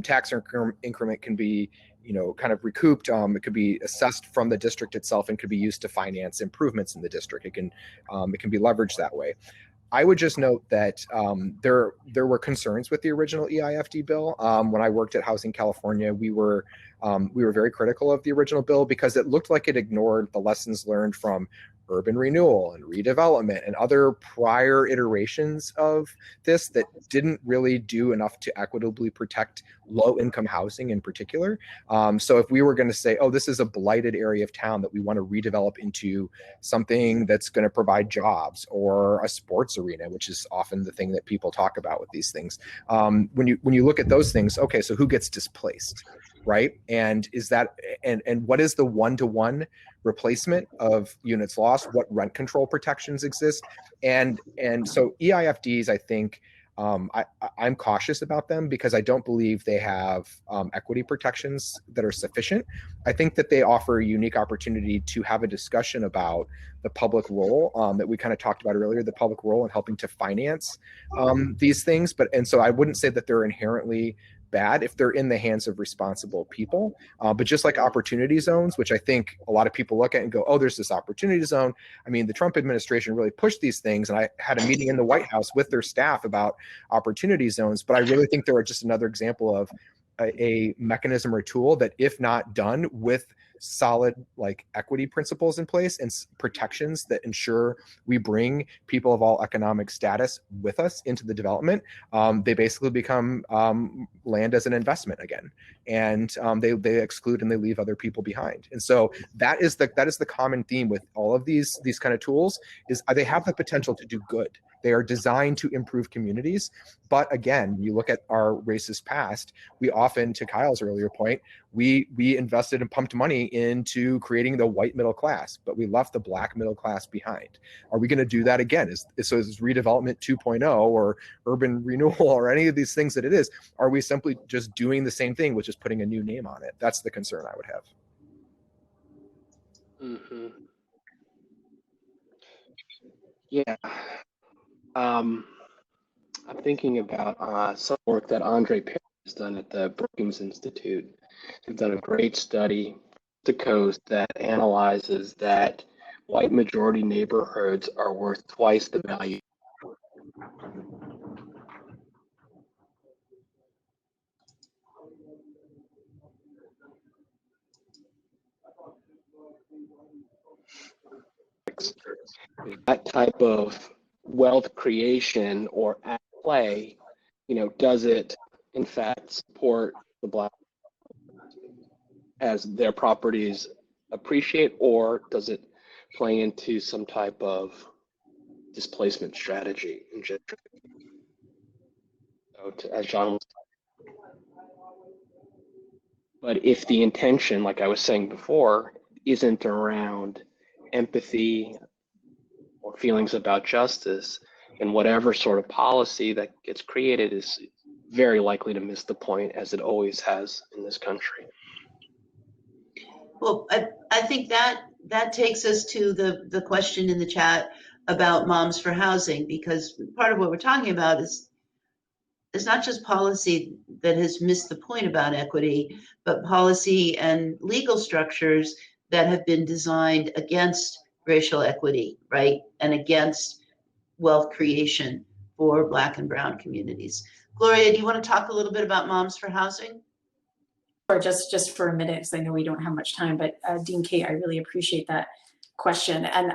tax increment can be, kind of recouped. It could be assessed from the district itself and could be used to finance improvements in the district. It can be leveraged that way. I would just note that there were concerns with the original EIFD bill. When I worked at Housing California, we were very critical of the original bill because it looked like it ignored the lessons learned from urban renewal and redevelopment and other prior iterations of this that didn't really do enough to equitably protect low-income housing in particular. So if we were going to say, oh, this is a blighted area of town that we want to redevelop into something that's going to provide jobs or a sports arena, which is often the thing that people talk about with these things. When you look at those things, okay, so who gets displaced, right? And is that and what is the one-to-one replacement of units lost? What rent control protections exist? And so EIFDs, I think, I'm cautious about them because I don't believe they have equity protections that are sufficient. I think that they offer a unique opportunity to have a discussion about the public role that we kind of talked about earlier, the public role in helping to finance these things. And so I wouldn't say that they're inherently bad if they're in the hands of responsible people. But just like opportunity zones, which I think a lot of people look at and go, oh, there's this opportunity zone. I mean, the Trump administration really pushed these things. And I had a meeting in the White House with their staff about opportunity zones. But I really think they're just another example of a mechanism or tool that, if not done with solid like equity principles in place and protections that ensure we bring people of all economic status with us into the development, they basically become land as an investment again, and they exclude and they leave other people behind. And so that is the common theme with all of these kind of tools, is they have the potential to do good. They are designed to improve communities. But again, you look at our racist past, we often, to Kyle's earlier point, we invested and pumped money into creating the white middle class, but we left the black middle class behind. Are we going to do that again? Is redevelopment 2.0 or urban renewal or any of these things that it is? Are we simply just doing the same thing, which is putting a new name on it? That's the concern I would have. Mm-hmm. Yeah. I'm thinking about some work that Andre Perry has done at the Brookings Institute. They've done a great study to coast that analyzes that white majority neighborhoods are worth twice the value. That type of wealth creation or at play, does it in fact support the Black as their properties appreciate, or does it play into some type of displacement strategy in general? So as John was, but if the intention, like I was saying before, isn't around empathy or feelings about justice, and whatever sort of policy that gets created is very likely to miss the point, as it always has in this country. Well, I think that takes us to the question in the chat about Moms for Housing, because part of what we're talking about is not just policy that has missed the point about equity, but policy and legal structures that have been designed against racial equity, right? And against wealth creation for Black and Brown communities. Gloria, do you want to talk a little bit about Moms for Housing? Or just for a minute, because I know we don't have much time, but Dean Kate, I really appreciate that question. And,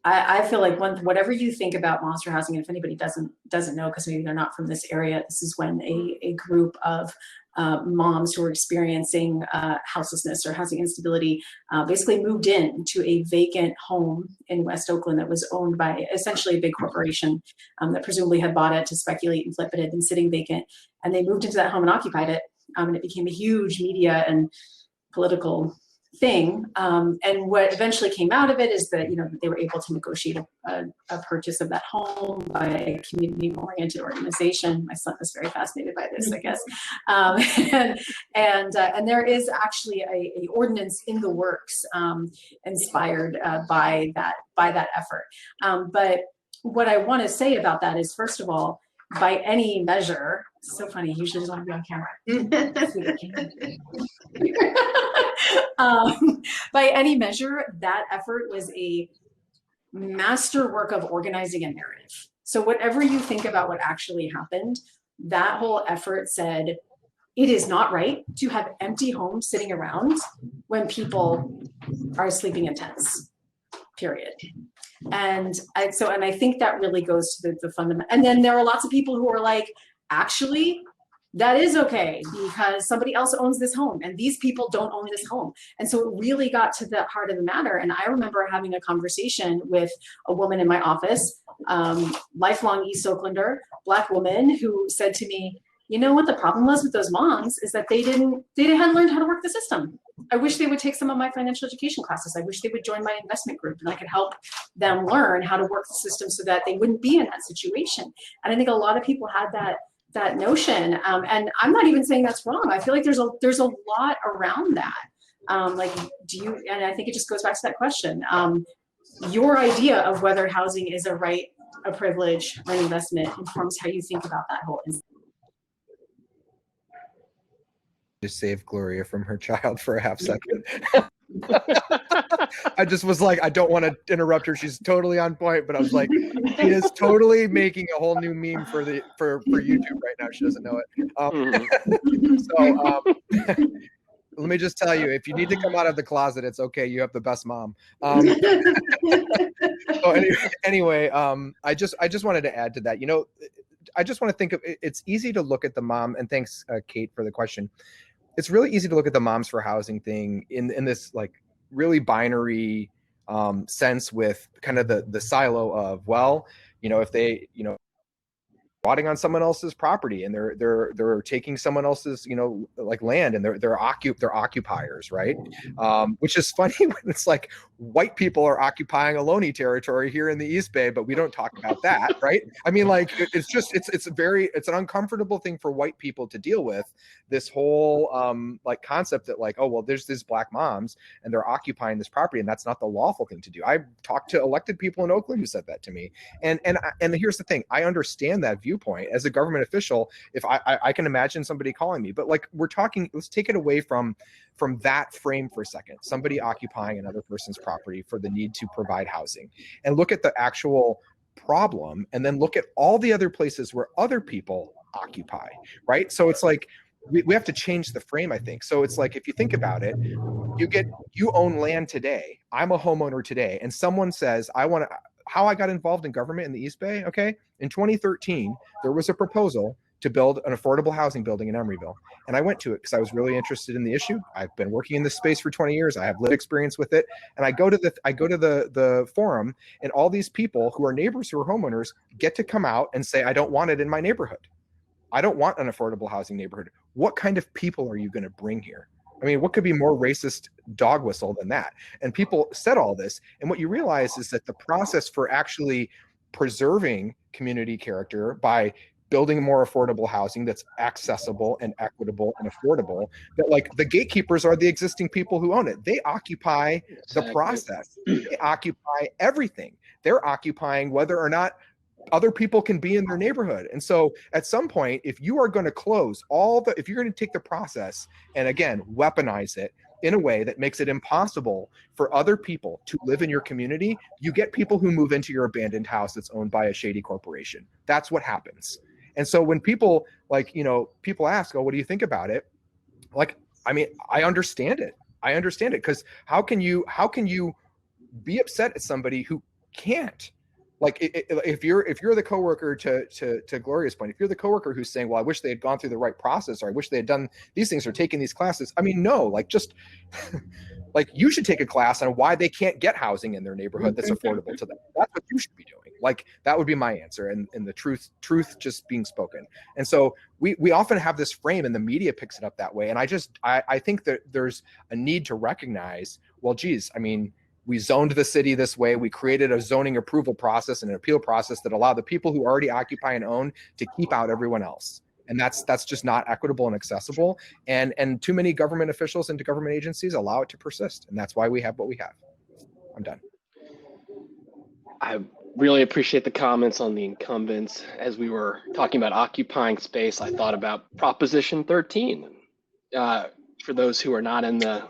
I feel like whatever you think about Moms for Housing, and if anybody doesn't know, because maybe they're not from this area, this is when a group of moms who are experiencing houselessness or housing instability basically moved in to a vacant home in West Oakland that was owned by essentially a big corporation that presumably had bought it to speculate and flip it. It had been sitting vacant, and they moved into that home and occupied it, and it became a huge media and political thing. And what eventually came out of it is that, they were able to negotiate a purchase of that home by a community-oriented organization. My son was very fascinated by this, I guess. And there is actually a ordinance in the works inspired by that effort. But what I want to say about that is, first of all, by any measure, so funny, you should just want to be on camera. By any measure, that effort was a masterwork of organizing a narrative. So whatever you think about what actually happened, that whole effort said, it is not right to have empty homes sitting around when people are sleeping in tents, period. And I think that really goes to the fundamental. And then there are lots of people who are like, actually, that is okay because somebody else owns this home and these people don't own this home. And so it really got to the heart of the matter. And I remember having a conversation with a woman in my office, lifelong East Oaklander, Black woman, who said to me, you know what the problem was with those moms is that they hadn't learned how to work the system. I wish they would take some of my financial education classes. I wish they would join my investment group and I could help them learn how to work the system so that they wouldn't be in that situation. And I think a lot of people had that notion. And I'm not even saying that's wrong. I feel like there's a lot around that. And I think it just goes back to that question. Your idea of whether housing is a right, a privilege, or an investment informs how you think about that whole instance. Just save Gloria from her child for a half second. I just was like, I don't want to interrupt her. She's totally on point, but I was like, she is totally making a whole new meme for YouTube right now. She doesn't know it. Let me just tell you, if you need to come out of the closet, it's okay. You have the best mom. So anyway, I just wanted to add to that. You know, I just want to think of it's easy to look at the mom, and thanks, Kate, for the question. It's really easy to look at the moms for housing thing in this like really binary sense with kind of the silo of, well, you know, if they, you know, squatting on someone else's property and they're taking someone else's, you know, like land, and they're occupiers, right? Which is funny when it's like white people are occupying Ohlone territory here in the East Bay, but we don't talk about that, right? I mean, like it's an uncomfortable thing for white people to deal with, this whole like concept that like, oh well, there's these Black moms and they're occupying this property and that's not the lawful thing to do. I've talked to elected people in Oakland who said that to me, and here's the thing, I understand that viewpoint as a government official. If I can imagine somebody calling me, but like we're talking, let's take it away from that frame for a second, somebody occupying another person's property for the need to provide housing, and look at the actual problem, and then look at all the other places where other people occupy, right? So it's like we have to change the frame, I think. So it's like, if you think about it, you own land today, I'm a homeowner today, and someone says, how I got involved in government in the East Bay, okay? In 2013, there was a proposal to build an affordable housing building in Emeryville. And I went to it because I was really interested in the issue. I've been working in this space for 20 years. I have lived experience with it. And I go to the forum, and all these people who are neighbors who are homeowners get to come out and say, I don't want it in my neighborhood. I don't want an affordable housing neighborhood. What kind of people are you going to bring here? I mean, what could be more racist dog whistle than that? And people said all this. And what you realize is that the process for actually preserving community character by building more affordable housing that's accessible and equitable and affordable, that like the gatekeepers are the existing people who own it. They occupy the process. They occupy everything. They're occupying whether or not other people can be in their neighborhood. And so at some point, if you are going to close if you're going to take the process and again, weaponize it in a way that makes it impossible for other people to live in your community, you get people who move into your abandoned house that's owned by a shady corporation. That's what happens. And so when people people ask, oh, what do you think about it? Like, I mean, I understand it because how can you be upset at somebody who can't? Like if you're the coworker, to Gloria's point, if you're the coworker who's saying, well, I wish they had gone through the right process, or I wish they had done these things or taken these classes. I mean, no, like just like you should take a class on why they can't get housing in their neighborhood that's affordable to them. That's what you should be doing. Like that would be my answer, and the truth just being spoken. And so we often have this frame, and the media picks it up that way. And I think that there's a need to recognize, well, geez, I mean, we zoned the city this way. We created a zoning approval process and an appeal process that allow the people who already occupy and own to keep out everyone else. And that's just not equitable and accessible. And too many government officials and government agencies allow it to persist. And that's why we have what we have. I'm done. I really appreciate the comments on the incumbents. As we were talking about occupying space, I thought about Proposition 13. For those who are not in the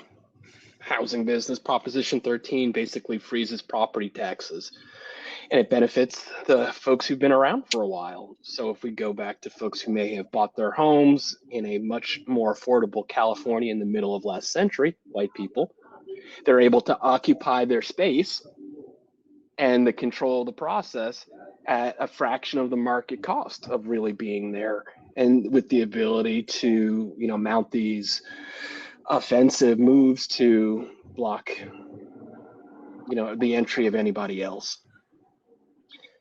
housing business. Proposition 13 basically freezes property taxes, and it benefits the folks who've been around for a while. So if we go back to folks who may have bought their homes in a much more affordable California in the middle of last century, white people, they're able to occupy their space and the control the process at a fraction of the market cost of really being there, and with the ability to, you know, mount these offensive moves to block, you know, the entry of anybody else.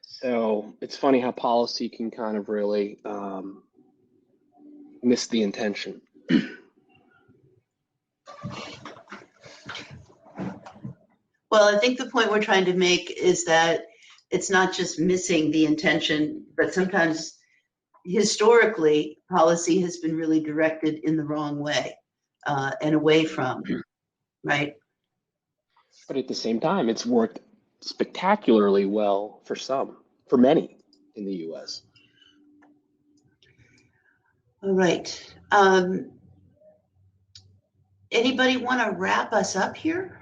So it's funny how policy can kind of really miss the intention. Well, I think the point we're trying to make is that it's not just missing the intention, but sometimes historically policy has been really directed in the wrong way and away from, right? But at the same time, it's worked spectacularly well for some, for many in the US. All right. Anybody want to wrap us up here?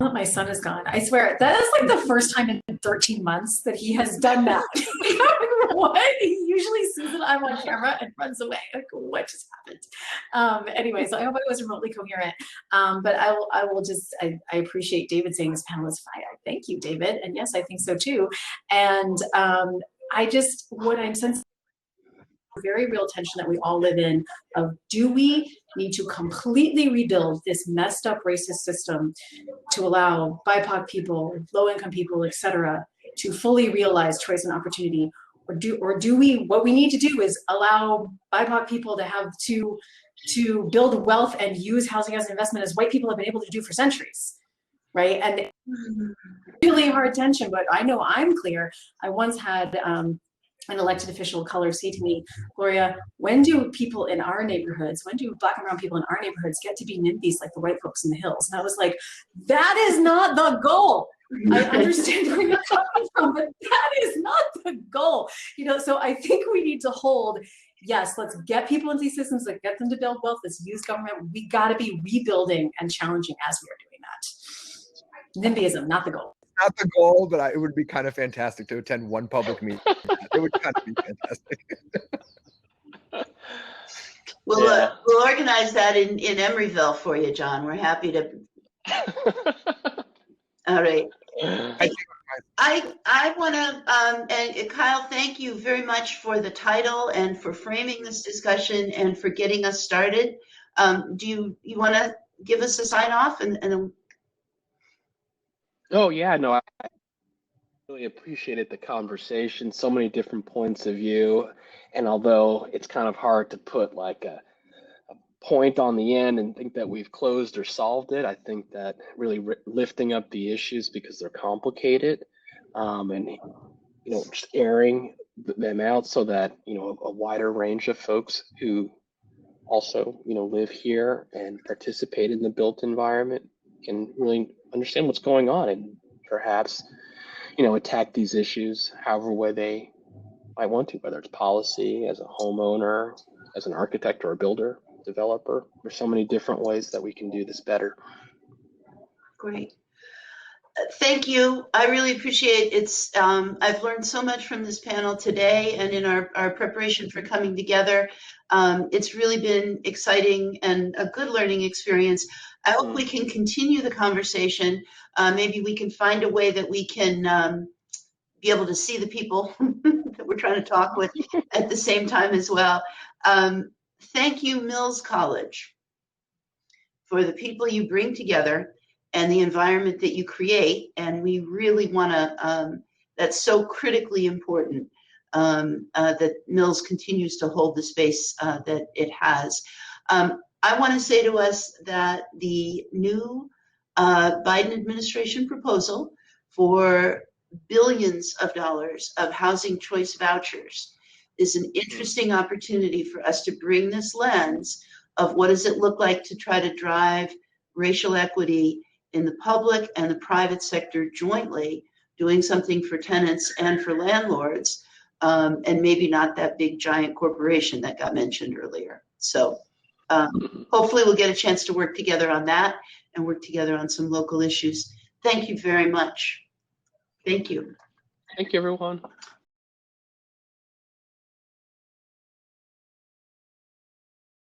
My son is gone. I swear, that is like the first time in 13 months that he has done that. What? He usually sees that I'm on camera and runs away. Like, what just happened? Anyway, so I hope I was remotely coherent. But I will just, I appreciate David saying this panel is fine. Thank you, David. And yes, I think so too. And what I'm sensing, very real tension that we all live in of, do we need to completely rebuild this messed up racist system to allow BIPOC people, low-income people, et cetera, to fully realize choice and opportunity? Or do we, what we need to do is allow BIPOC people to have to build wealth and use housing as an investment, as white people have been able to do for centuries, right? And really hard tension, but I know I'm clear. I once had an elected official of color say to me, Gloria, when do people in our neighborhoods, when do Black and brown people in our neighborhoods get to be NIMBYs like the white folks in the hills? And I was like, that is not the goal. I understand where you're coming from, but that is not the goal. You know, so I think we need to hold, yes, let's get people into these systems, let's get them to build wealth, let's use government. We gotta be rebuilding and challenging as we are doing that. NIMBYism, not the goal. Not the goal, but it would be kind of fantastic to attend one public meeting. It would kind of be fantastic. We'll organize that in Emeryville for you, John. We're happy to. All right. I want to, and Kyle, thank you very much for the title and for framing this discussion and for getting us started. Do you want to give us a sign off and Oh yeah, no, I really appreciated the conversation. So many different points of view, and although it's kind of hard to put like a point on the end and think that we've closed or solved it, I think that really lifting up the issues because they're complicated, and you know, just airing them out so that, you know, a wider range of folks who also, you know, live here and participate in the built environment can really understand what's going on and perhaps, you know, attack these issues however way they might want to, whether it's policy, as a homeowner, as an architect or a builder, developer. There's so many different ways that we can do this better. Great. Thank you. I really appreciate it. I've learned so much from this panel today and in our preparation for coming together. It's really been exciting and a good learning experience. I hope we can continue the conversation. Maybe we can find a way that we can be able to see the people that we're trying to talk with at the same time as well. Thank you, Mills College, for the people you bring together and the environment that you create. And we really want to, that's so critically important, that Mills continues to hold the space that it has. I want to say to us that the new Biden administration proposal for billions of dollars of housing choice vouchers is an interesting opportunity for us to bring this lens of what does it look like to try to drive racial equity in the public and the private sector jointly, doing something for tenants and for landlords, and maybe not that big giant corporation that got mentioned earlier. So hopefully we'll get a chance to work together on that and work together on some local issues. Thank you very much. Thank you. Thank you, everyone.